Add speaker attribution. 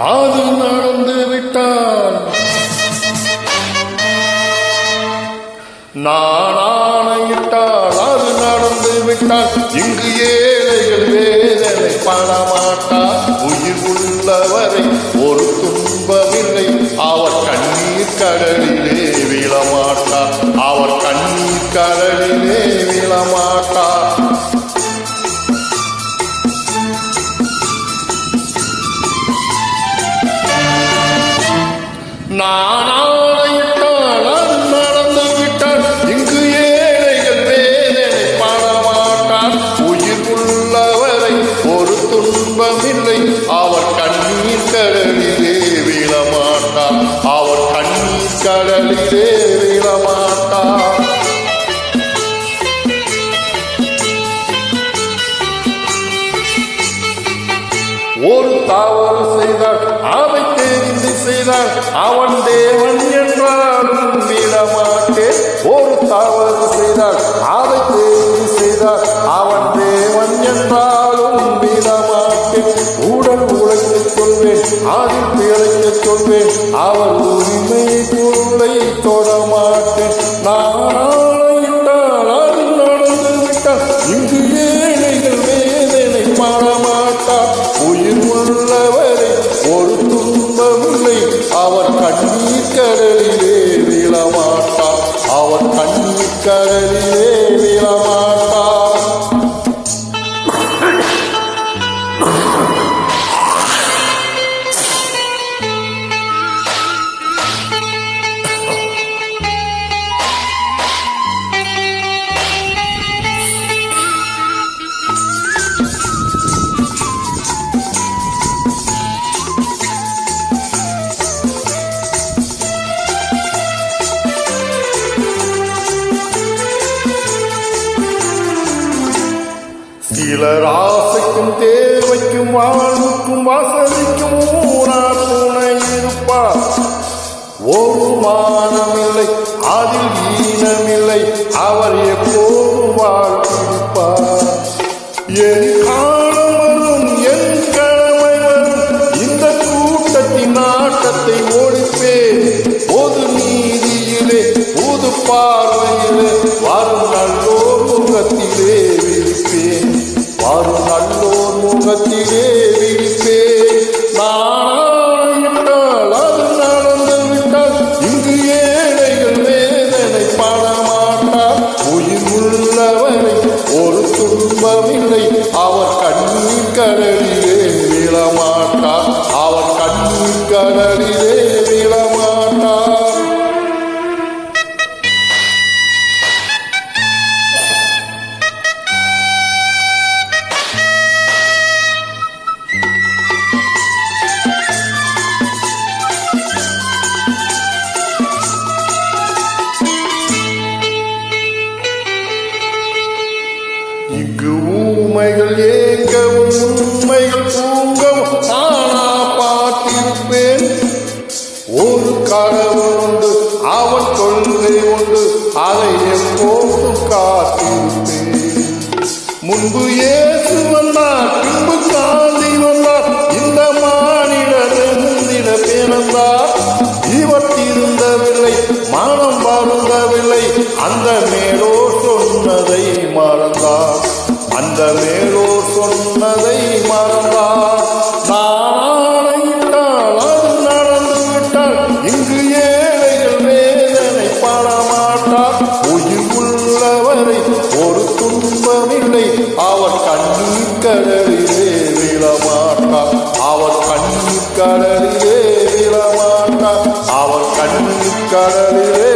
Speaker 1: அது நடந்து விட்டால் நானாயிட்டால் அது நடந்து விட்டால் இங்கு ஏழைகள் வேதனை படமாட்டார். உயிர் உள்ளவரை ஒரு துன்பமில்லை, அவர் கண்ணீர் கடலிலே விழமாட்டார். அவர் கண்ணீர் கடலிலே விழமாட்டார். நானாயிட்டால் அது நடந்து விட்டால் இங்கு ஏழைகள் வேதனை படமாட்டார். உயிர் உள்ளவரை ஒரு துன்பமில்லை, அவர் கண்ணீர் கடலிலே விழமாட்டார். அவர் கண்ணீர் கடலிலே விழமாட்டார். ஒரு தவறு செய்தால் அதை தெரிந்து செய்தால் அவன் தேவன் என்றாலும் விடமாட்டேன். ஒரு தவறு செய்தால் அதை தெரிந்து செய்தால் அவன் தேவன் என்றாலும் விடமாட்டேன். உடல் உழைக்கச் சொல்வேன், அதில் பிழைக்கச் சொல்வேன், அவர் உரிமை பொருளை தொடமாட்டேன். நானாயிட்டால் அது நடந்து விட்டால் இங்கு ஏழைகள் வேதனை படமாட்டார். உயிர் உள்ளவரை ஒரு துன்பமில்லை, அவர் கண்ணீர் கடலிலே விழமாட்டார். அவர் கண்ணீர் கடலிலே விழமாட்டார். சிலர் ஆசைக்கும் தேவைக்கும் வாழ்வுக்கும் வசதிக்கும் ஊரார் துணை இருப்பார். ஒரு மானமில்லை, அதில் ஈனமில்லை, அவர் எப்போதும் வாழ்ந்திருப்பார். என் காலம் வரும், என் கடமை வரும், இந்த கூட்டத்தின் நாட்டத்தை ஒழிப்பேன். பொது நீதியிலே புது பார்வையிலே வரும் நல்லோர் முகத்திலே விழிப்பேன். வரும் நல்லோர் முகத்திலே விழிப்பேன். நானாயிட்டால் அது நடந்து விட்டால் இங்கு ஏழைகள் வேதனை படமாட்டார். உயிர் உள்ளவரை ஒரு துன்பமில்லை, அவர் கண்ணீர் கடலிலே விழமாட்டார். அவர் கண்ணீர் கடலிலே விழமாட்டார். இங்கு ஊமைகள் ஏங்கவும் உண்மைகள் தூங்கவும் நானா பார்த்திருப்பேன். ஒரு கடவுள் உண்டு, அவன் கொள்கை உண்டு, அதை எப்போதும் காத்திருப்பேன். முன்பு இயேசு வந்தார், பின்பு காந்தி வந்தார், இந்த மாநிலர் முந்திட பிறந்தார். இவர் திருந்தவில்லை, மனம் வருந்தவில்லை, அந்த மேலோர் சொன்னதை மறந்தார். அந்த மேலோர் சொன்னதை மறந்தார். நானாயிட்டால் அது நடந்து விட்டால் இங்கு ஏழைகள் வேதனை படமாட்டார். உயிர் உள்ளவரை ஒரு துன்பமில்லை, அவர் கண்ணீர் கடலிலே விழமாட்டார். அவர் கண்ணீர் கடலிலே விழமாட்டார். அவர் கண்ணீர் கடலிலே